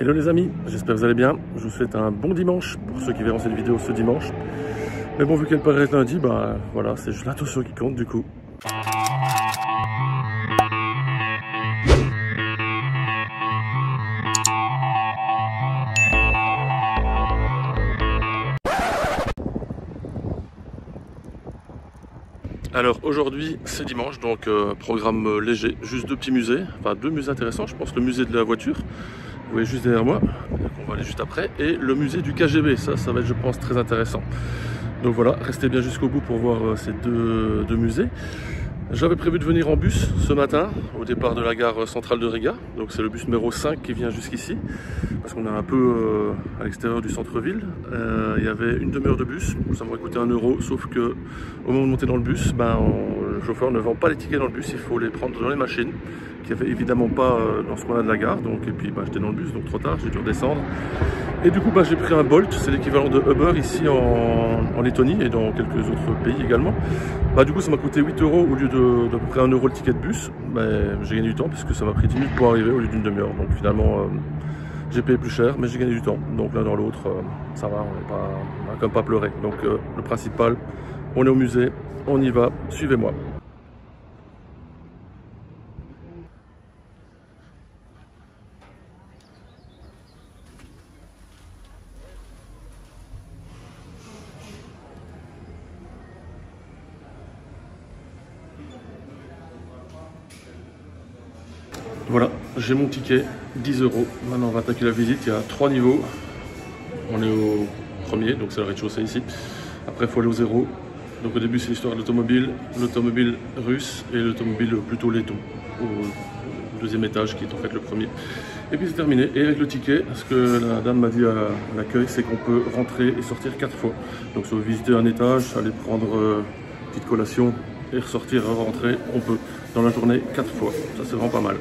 Hello les amis, j'espère que vous allez bien. Je vous souhaite un bon dimanche pour ceux qui verront cette vidéo ce dimanche. Mais bon, vu qu'elle paraît lundi, bah voilà, c'est juste l'intention qui compte du coup. Alors aujourd'hui c'est dimanche, donc programme léger, juste deux petits musées, enfin deux musées intéressants je pense, le musée de la voiture, vous voyez juste derrière moi, on va aller juste après, et le musée du KGB, ça va être je pense très intéressant. Donc voilà, restez bien jusqu'au bout pour voir ces deux musées. J'avais prévu de venir en bus ce matin, au départ de la gare centrale de Riga, donc c'est le bus numéro 5 qui vient jusqu'ici, parce qu'on est un peu à l'extérieur du centre-ville. Il y avait une demi-heure de bus, ça m'aurait coûté 1 €, sauf que au moment de monter dans le bus, le chauffeur ne vend pas les tickets dans le bus, il faut les prendre dans les machines, qui n'y avait évidemment pas dans ce coin-là de la gare, donc, et puis j'étais dans le bus, donc trop tard, j'ai dû redescendre. Et du coup j'ai pris un Bolt, c'est l'équivalent de Uber ici en Lettonie et dans quelques autres pays également. Du coup ça m'a coûté 8 € au lieu d'à peu près 1 € le ticket de bus. J'ai gagné du temps puisque ça m'a pris 10 minutes pour arriver au lieu d'une demi-heure. Donc finalement j'ai payé plus cher mais j'ai gagné du temps. Donc l'un dans l'autre ça va, on n'a quand même pas pleuré. Donc le principal, on est au musée, on y va, suivez-moi. Voilà, j'ai mon ticket, 10 €. Maintenant on va attaquer la visite, il y a 3 niveaux. On est au premier, donc c'est le rez-de-chaussée ici. Après il faut aller au 0. Donc au début c'est l'histoire de l'automobile russe et l'automobile plutôt letton. Au deuxième étage qui est en fait le premier. Et puis c'est terminé. Et avec le ticket, ce que la dame m'a dit à l'accueil, c'est qu'on peut rentrer et sortir 4 fois. Donc si vous visitez un étage, aller prendre une petite collation et ressortir, rentrer, on peut dans la journée 4 fois. Ça c'est vraiment pas mal.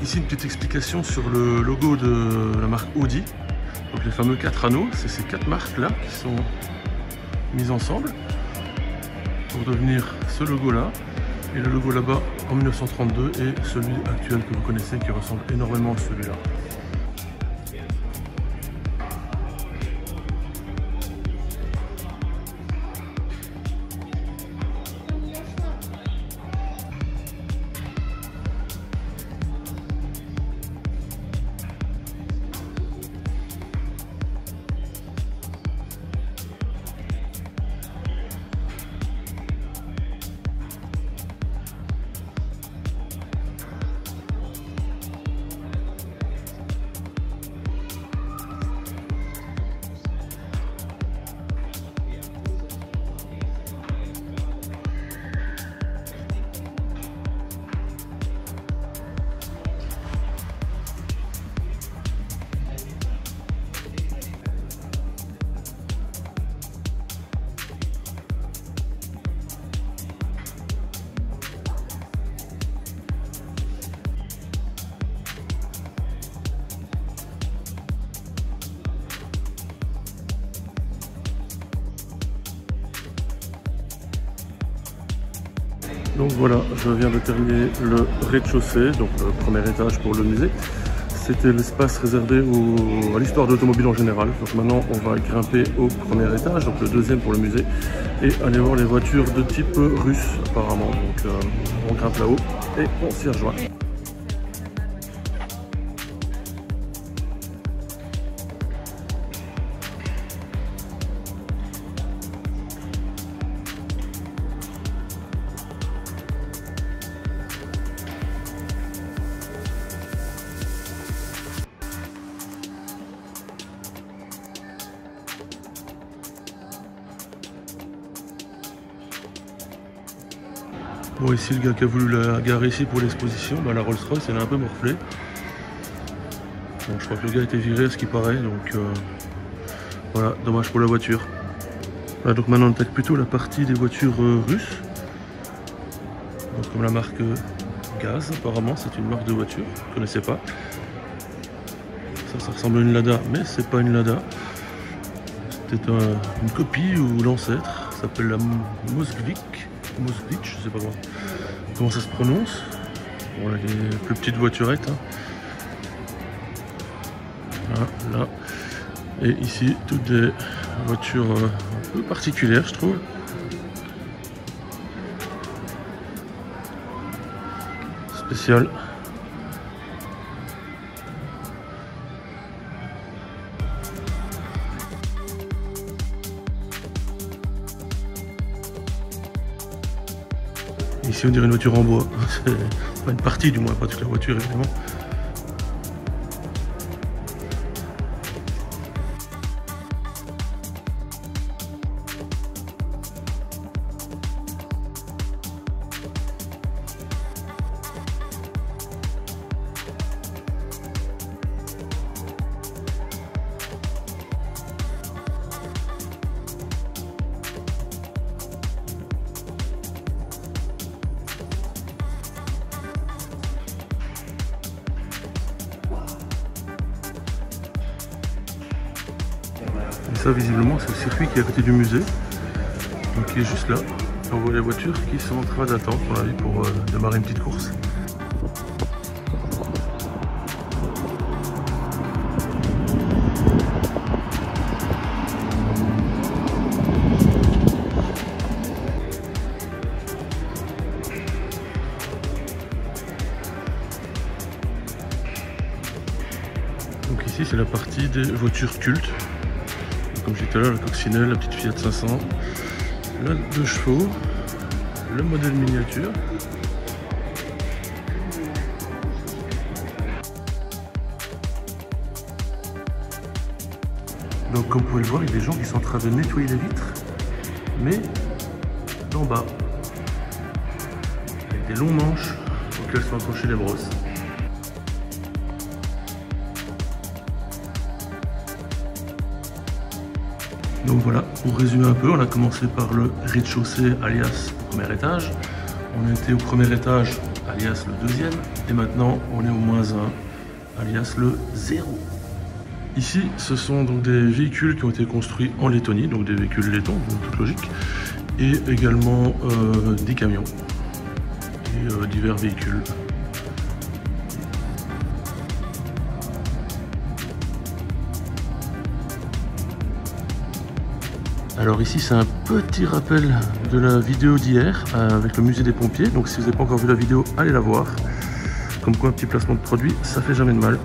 Ici une petite explication sur le logo de la marque Audi, donc les fameux 4 anneaux, c'est ces 4 marques là qui sont mises ensemble pour devenir ce logo là, et le logo là-bas en 1932 est celui actuel que vous connaissez qui ressemble énormément à celui-là. Donc voilà, je viens de terminer le rez-de-chaussée, donc le premier étage pour le musée. C'était l'espace réservé à l'histoire de l'automobile en général. Donc maintenant, on va grimper au premier étage, donc le deuxième pour le musée, et aller voir les voitures de type russe apparemment. Donc on grimpe là-haut et on s'y rejoint. Bon, ici, le gars qui a voulu la garer ici pour l'exposition, bah, la Rolls-Royce, elle est un peu morflée. Bon, je crois que le gars a été viré à ce qui paraît, donc voilà, dommage pour la voiture. Voilà, donc maintenant on attaque plutôt la partie des voitures russes. Donc, comme la marque Gaz, apparemment, c'est une marque de voiture, je ne connaissais pas. Ça ressemble à une Lada, mais c'est pas une Lada. C'était une copie ou l'ancêtre, ça s'appelle la Moskvik, je sais pas comment ça se prononce. Bon, là, les plus petites voiturettes. Hein. Là. Et ici, toutes des voitures un peu particulières, je trouve. Spéciales. Ici, on dirait une voiture en bois. C'est pas une partie, du moins, pas toute la voiture, évidemment. Et ça, visiblement, c'est le circuit qui est à côté du musée, donc qui est juste là. On voit les voitures qui sont en train d'attendre, à mon avis, pour démarrer une petite course. Donc ici, c'est la partie des voitures cultes. Comme j'ai dit tout à l'heure, la coccinelle, la petite Fiat 500, la 2 chevaux, le modèle miniature. Donc comme vous pouvez le voir, il y a des gens qui sont en train de nettoyer les vitres, mais d'en bas, avec des longs manches auxquelles sont accrochées les brosses. Donc voilà, pour résumer un peu, on a commencé par le rez-de-chaussée alias premier étage. On a été au premier étage alias le deuxième. Et maintenant, on est au -1 alias le 0. Ici, ce sont donc des véhicules qui ont été construits en Lettonie, donc des véhicules lettons, toute logique. Et également des camions et divers véhicules. Alors ici c'est un petit rappel de la vidéo d'hier avec le musée des pompiers, donc si vous n'avez pas encore vu la vidéo, allez la voir. Comme quoi un petit placement de produit, ça fait jamais de mal.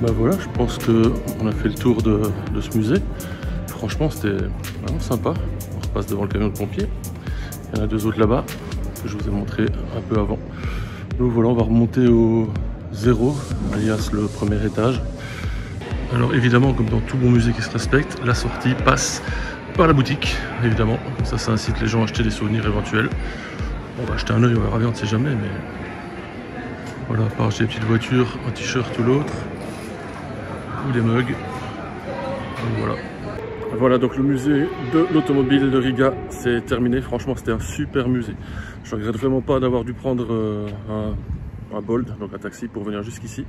Bah voilà, je pense qu'on a fait le tour de ce musée. Franchement, c'était vraiment sympa. On repasse devant le camion de pompiers. Il y en a deux autres là-bas que je vous ai montré un peu avant. Donc voilà, on va remonter au 0, alias le premier étage. Alors évidemment, comme dans tout bon musée qui se respecte, la sortie passe par la boutique, évidemment. Ça incite les gens à acheter des souvenirs éventuels. On va acheter un œil, on verra bien, on ne sait jamais, mais voilà, à part acheter des petites voitures, un t-shirt ou l'autre, ou des mugs. Donc voilà. Voilà, donc le musée de l'automobile de Riga, c'est terminé. Franchement, c'était un super musée. Je ne regrette vraiment pas d'avoir dû prendre un Bolt, donc un taxi, pour venir jusqu'ici.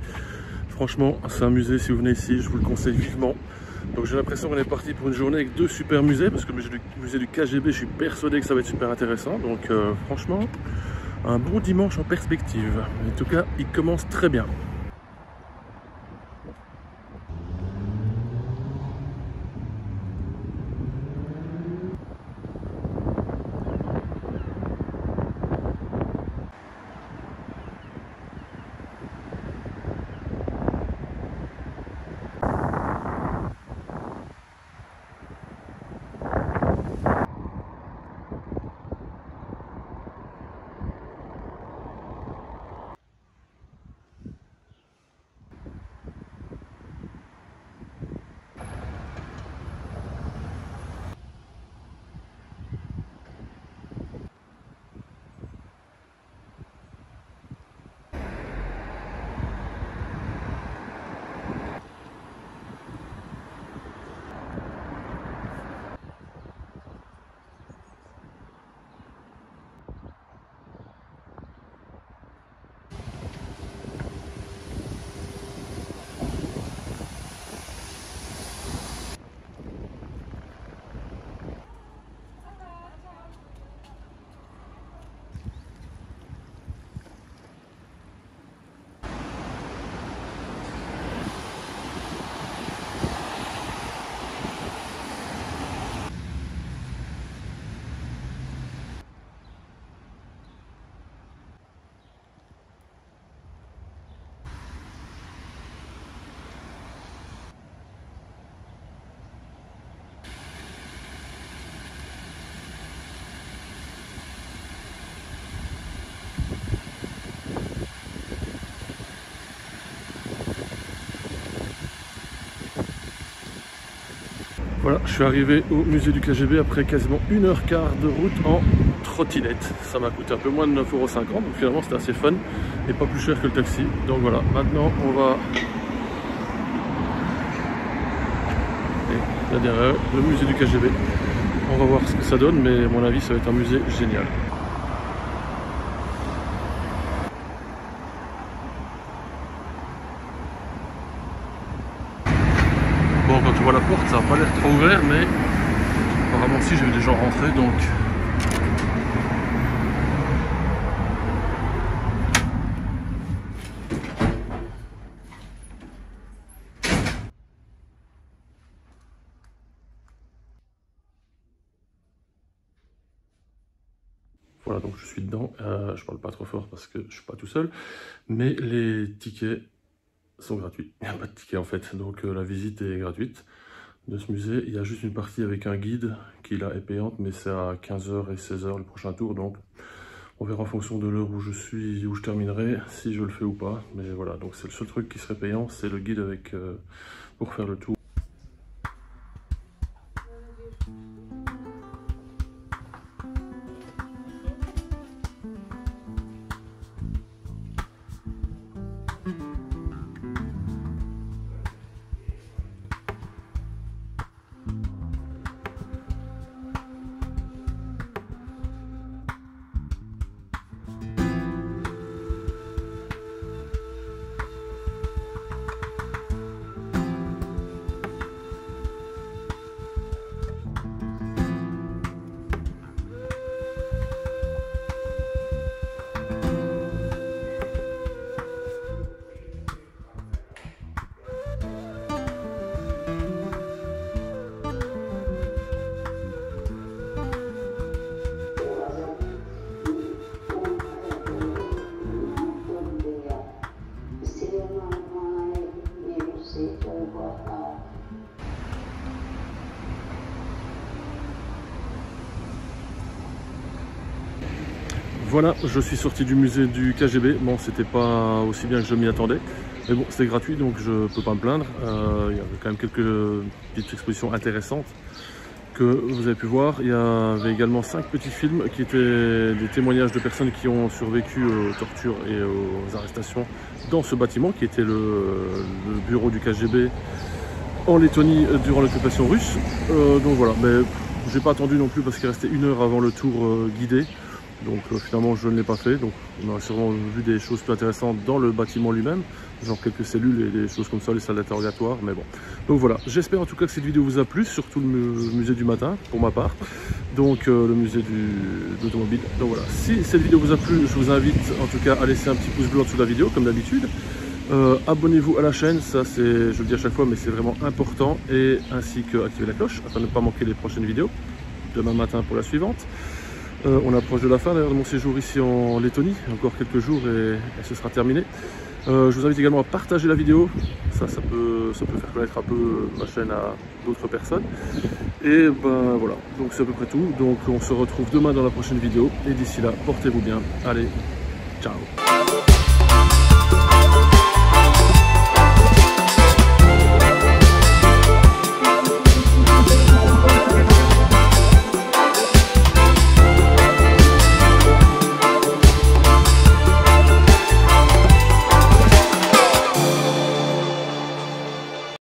Franchement, c'est un musée, si vous venez ici, je vous le conseille vivement. Donc j'ai l'impression qu'on est parti pour une journée avec 2 super musées, parce que le musée du KGB, je suis persuadé que ça va être super intéressant. Donc franchement, un bon dimanche en perspective. En tout cas, il commence très bien. Voilà, je suis arrivé au musée du KGB après quasiment 1h15 de route en trottinette. Ça m'a coûté un peu moins de 9,50 €, donc finalement c'était assez fun et pas plus cher que le taxi. Donc voilà, maintenant on va... Et là derrière, le musée du KGB. On va voir ce que ça donne, mais à mon avis ça va être un musée génial. Bon, quand tu vois la porte, ça n'a pas l'air trop ouvert, mais apparemment si j'ai vu des gens rentrer, donc... Voilà, donc je suis dedans. Je parle pas trop fort parce que je suis pas tout seul, mais les tickets sont gratuits. Il n'y a pas de ticket en fait, donc la visite est gratuite de ce musée. Il y a juste une partie avec un guide qui là est payante, mais c'est à 15 h et 16 h le prochain tour, donc on verra en fonction de l'heure où je suis, où je terminerai, si je le fais ou pas. Mais voilà, donc c'est le seul truc qui serait payant, c'est le guide avec pour faire le tour. Voilà, je suis sorti du musée du KGB. Bon, c'était pas aussi bien que je m'y attendais. Mais bon, c'était gratuit, donc je peux pas me plaindre. Il y avait quand même quelques petites expositions intéressantes que vous avez pu voir. Il y avait également 5 petits films qui étaient des témoignages de personnes qui ont survécu aux tortures et aux arrestations dans ce bâtiment, qui était le bureau du KGB en Lettonie durant l'occupation russe. Donc voilà, mais j'ai pas attendu non plus parce qu'il restait 1 heure avant le tour guidé. Donc finalement je ne l'ai pas fait, donc on a sûrement vu des choses plus intéressantes dans le bâtiment lui-même, genre quelques cellules et des choses comme ça, les salles d'interrogatoire, mais bon. Donc voilà, j'espère en tout cas que cette vidéo vous a plu, surtout le musée du matin pour ma part, donc le musée d'automobile. Donc voilà, si cette vidéo vous a plu, je vous invite en tout cas à laisser un petit pouce bleu en dessous de la vidéo comme d'habitude. Abonnez-vous à la chaîne, ça c'est, je le dis à chaque fois, mais c'est vraiment important, et ainsi que activer la cloche afin de ne pas manquer les prochaines vidéos, demain matin pour la suivante. On approche de la fin d'ailleurs de mon séjour ici en Lettonie, encore quelques jours et ce sera terminé. Je vous invite également à partager la vidéo, ça peut faire connaître un peu ma chaîne à d'autres personnes. Et ben voilà, donc c'est à peu près tout. Donc on se retrouve demain dans la prochaine vidéo et d'ici là, portez-vous bien. Allez, ciao!